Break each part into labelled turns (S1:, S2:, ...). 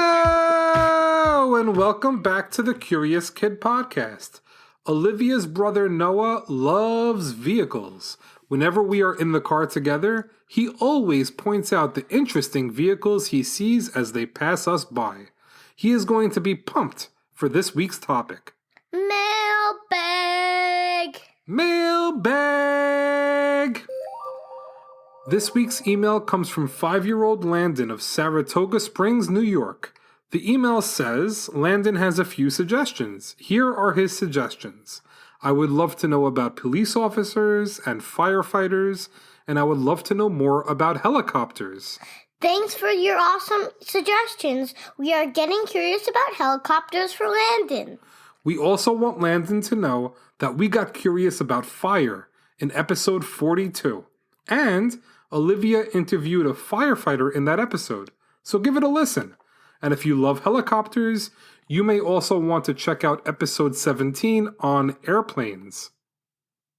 S1: Hello, and welcome back to the Curious Kid podcast. Olivia's brother Noah loves vehicles. Whenever we are in the car together, he always points out the interesting vehicles he sees as they pass us by. He is going to be pumped for this week's topic.
S2: Mailbag!
S1: Mailbag! This week's email comes from 5-year-old Landon of Saratoga Springs, New York. The email says, Landon has a few suggestions. Here are his suggestions. I would love to know about police officers and firefighters, and I would love to know more about helicopters.
S2: Thanks for your awesome suggestions. We are getting curious about helicopters for Landon.
S1: We also want Landon to know that we got curious about fire in episode 42. And Olivia interviewed a firefighter in that episode, so give it a listen. And if you love helicopters, you may also want to check out episode 17 on airplanes.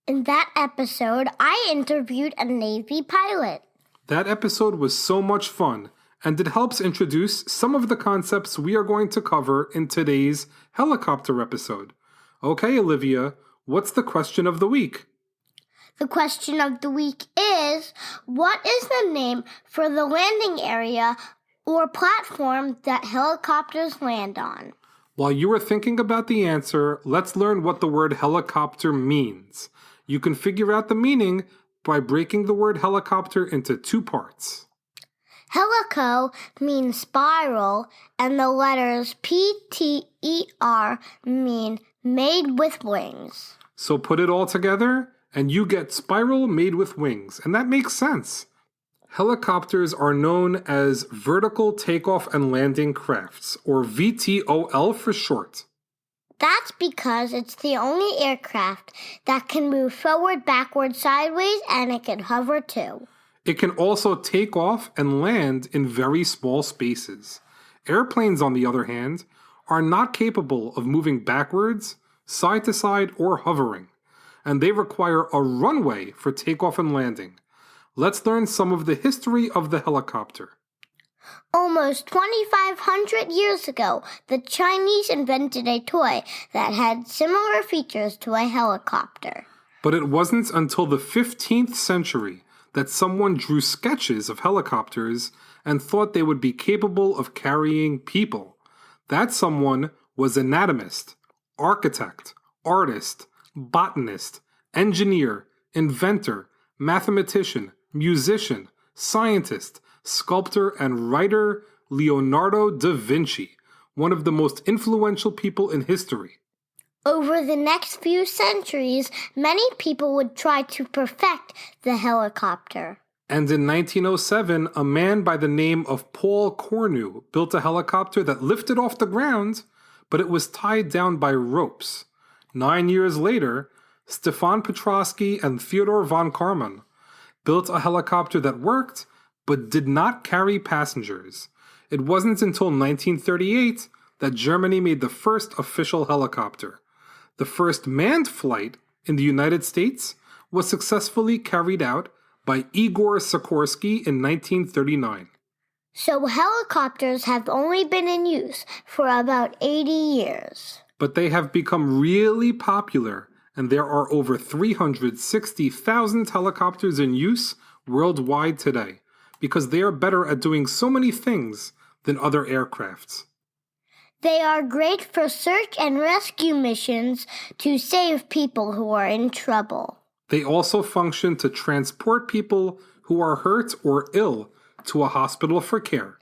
S2: In that episode, I interviewed a Navy pilot.
S1: That episode was so much fun, and it helps introduce some of the concepts we are going to cover in today's helicopter episode. Okay, Olivia, what's the question of the week?
S2: The question of the week is, what is the name for the landing area or platform that helicopters land on?
S1: While you are thinking about the answer, let's learn what the word helicopter means. You can figure out the meaning by breaking the word helicopter into two parts.
S2: Helico means spiral, and the letters P-T-E-R mean made with wings.
S1: So put it all together, and you get spiral made with wings, and that makes sense. Helicopters are known as vertical takeoff and landing crafts, or VTOL for short.
S2: That's because it's the only aircraft that can move forward, backward, sideways, and it can hover too.
S1: It can also take off and land in very small spaces. Airplanes, on the other hand, are not capable of moving backwards, side to side, or hovering, and they require a runway for takeoff and landing. Let's learn some of the history of the helicopter.
S2: Almost 2,500 years ago, the Chinese invented a toy that had similar features to a helicopter.
S1: But it wasn't until the 15th century that someone drew sketches of helicopters and thought they would be capable of carrying people. That someone was anatomist, architect, artist, botanist, engineer, inventor, mathematician, musician, scientist, sculptor, and writer Leonardo da Vinci, one of the most influential people in history.
S2: Over the next few centuries, many people would try to perfect the helicopter.
S1: And in 1907, a man by the name of Paul Cornu built a helicopter that lifted off the ground, but it was tied down by ropes. 9 years later, Stefan Petrosky and Theodor von Karman built a helicopter that worked, but did not carry passengers. It wasn't until 1938 that Germany made the first official helicopter. The first manned flight in the United States was successfully carried out by Igor Sikorsky in 1939.
S2: So helicopters have only been in use for about 80 years.
S1: But they have become really popular, and there are over 360,000 helicopters in use worldwide today, because they are better at doing so many things than other aircrafts.
S2: They are great for search and rescue missions to save people who are in trouble.
S1: They also function to transport people who are hurt or ill to a hospital for care.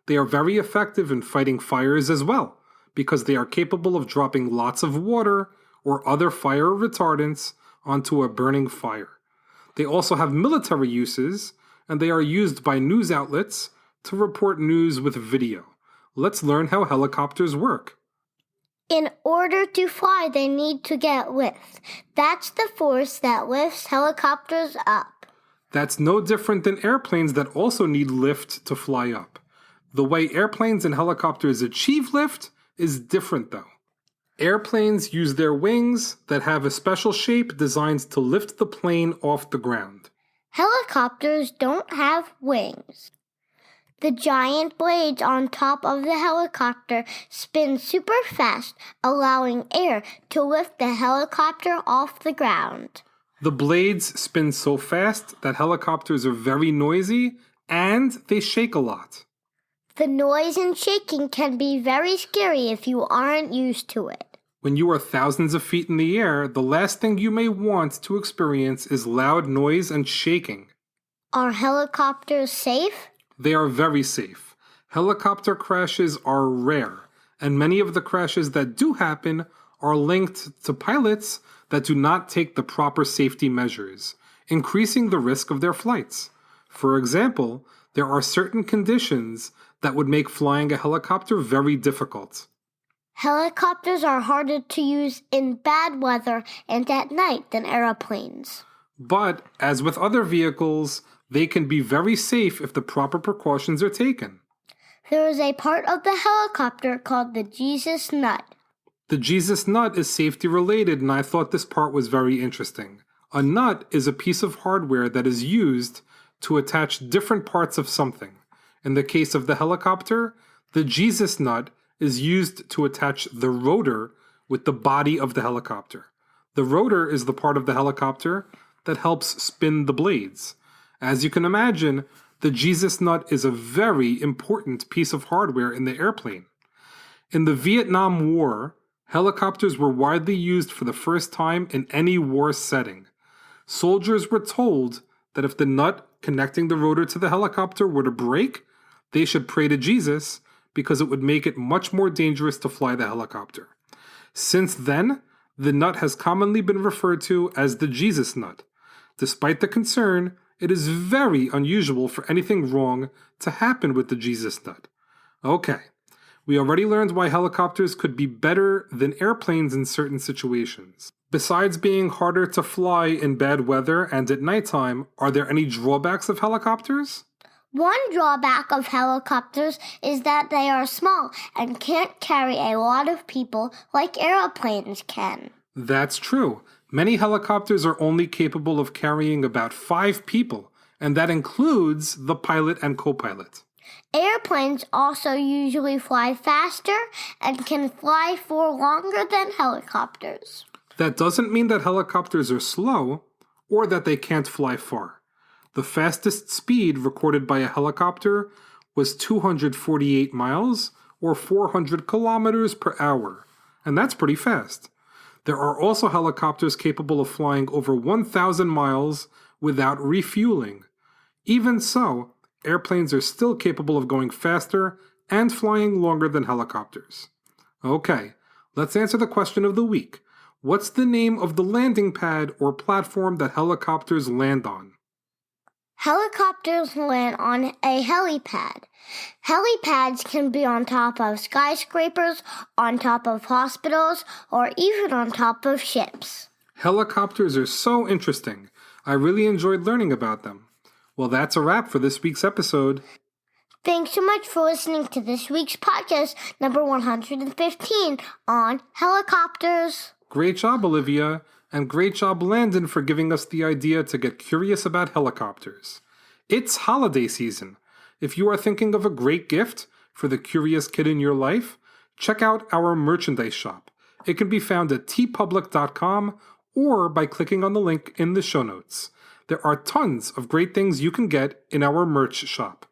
S1: They are very effective in fighting fires as well, because they are capable of dropping lots of water or other fire retardants onto a burning fire. They also have military uses, and they are used by news outlets to report news with video. Let's learn how helicopters work.
S2: In order to fly, they need to get lift. That's the force that lifts helicopters up.
S1: That's no different than airplanes that also need lift to fly up. The way airplanes and helicopters achieve lift is different, though. Airplanes use their wings that have a special shape designed to lift the plane off the ground.
S2: Helicopters don't have wings. The giant blades on top of the helicopter spin super fast, allowing air to lift the helicopter off the ground.
S1: The blades spin so fast that helicopters are very noisy and they shake a lot.
S2: The noise and shaking can be very scary if you aren't used to it.
S1: When you are thousands of feet in the air, the last thing you may want to experience is loud noise and shaking.
S2: Are helicopters safe?
S1: They are very safe. Helicopter crashes are rare, and many of the crashes that do happen are linked to pilots that do not take the proper safety measures, increasing the risk of their flights. For example, there are certain conditions that would make flying a helicopter very difficult.
S2: Helicopters are harder to use in bad weather and at night than airplanes.
S1: But, as with other vehicles, they can be very safe if the proper precautions are taken.
S2: There is a part of the helicopter called the Jesus nut.
S1: The Jesus nut is safety related, and I thought this part was very interesting. A nut is a piece of hardware that is used to attach different parts of something. In the case of the helicopter, the Jesus nut is used to attach the rotor with the body of the helicopter. The rotor is the part of the helicopter that helps spin the blades. As you can imagine, the Jesus nut is a very important piece of hardware in the airplane. In the Vietnam War, helicopters were widely used for the first time in any war setting. Soldiers were told that if the nut connecting the rotor to the helicopter were to break, they should pray to Jesus because it would make it much more dangerous to fly the helicopter. Since then, the nut has commonly been referred to as the Jesus nut. Despite the concern, it is very unusual for anything wrong to happen with the Jesus nut. Okay, we already learned why helicopters could be better than airplanes in certain situations. Besides being harder to fly in bad weather and at nighttime, are there any drawbacks of helicopters?
S2: One drawback of helicopters is that they are small and can't carry a lot of people like airplanes can.
S1: That's true. Many helicopters are only capable of carrying about 5 people, and that includes the pilot and co-pilot.
S2: Airplanes also usually fly faster and can fly for longer than helicopters.
S1: That doesn't mean that helicopters are slow or that they can't fly far. The fastest speed recorded by a helicopter was 248 miles or 400 kilometers per hour, and that's pretty fast. There are also helicopters capable of flying over 1,000 miles without refueling. Even so, airplanes are still capable of going faster and flying longer than helicopters. Okay, let's answer the question of the week. What's the name of the landing pad or platform that helicopters land on?
S2: Helicopters land on a helipad. Helipads can be on top of skyscrapers, on top of hospitals, or even on top of ships.
S1: Helicopters are so interesting. I really enjoyed learning about them. Well, that's a wrap for this week's episode.
S2: Thanks so much for listening to this week's podcast, number 115, on helicopters.
S1: Great job, Olivia. And great job, Landon, for giving us the idea to get curious about helicopters. It's holiday season. If you are thinking of a great gift for the curious kid in your life, check out our merchandise shop. It can be found at tpublic.com or by clicking on the link in the show notes. There are tons of great things you can get in our merch shop.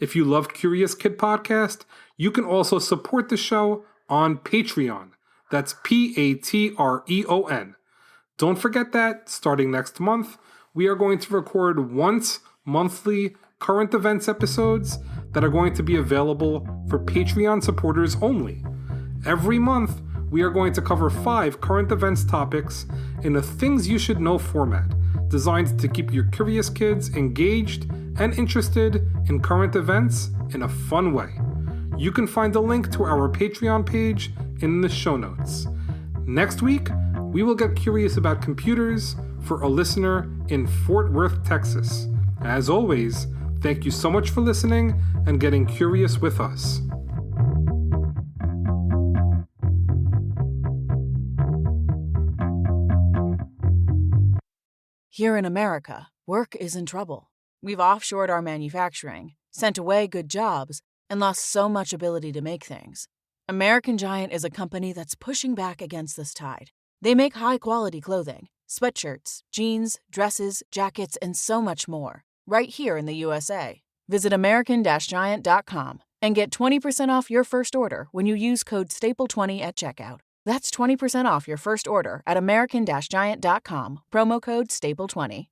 S1: If you love Curious Kid Podcast, you can also support the show on Patreon. That's Patreon. Don't forget that, starting next month, we are going to record once monthly current events episodes that are going to be available for Patreon supporters only. Every month, we are going to cover 5 current events topics in a Things You Should Know format, designed to keep your curious kids engaged and interested in current events in a fun way. You can find a link to our Patreon page in the show notes. Next week, we will get curious about computers for a listener in Fort Worth, Texas. As always, thank you so much for listening and getting curious with us.
S3: Here in America, work is in trouble. We've offshored our manufacturing, sent away good jobs, and lost so much ability to make things. American Giant is a company that's pushing back against this tide. They make high-quality clothing, sweatshirts, jeans, dresses, jackets, and so much more, right here in the USA. Visit American-Giant.com and get 20% off your first order when you use code STAPLE20 at checkout. That's 20% off your first order at American-Giant.com, promo code STAPLE20.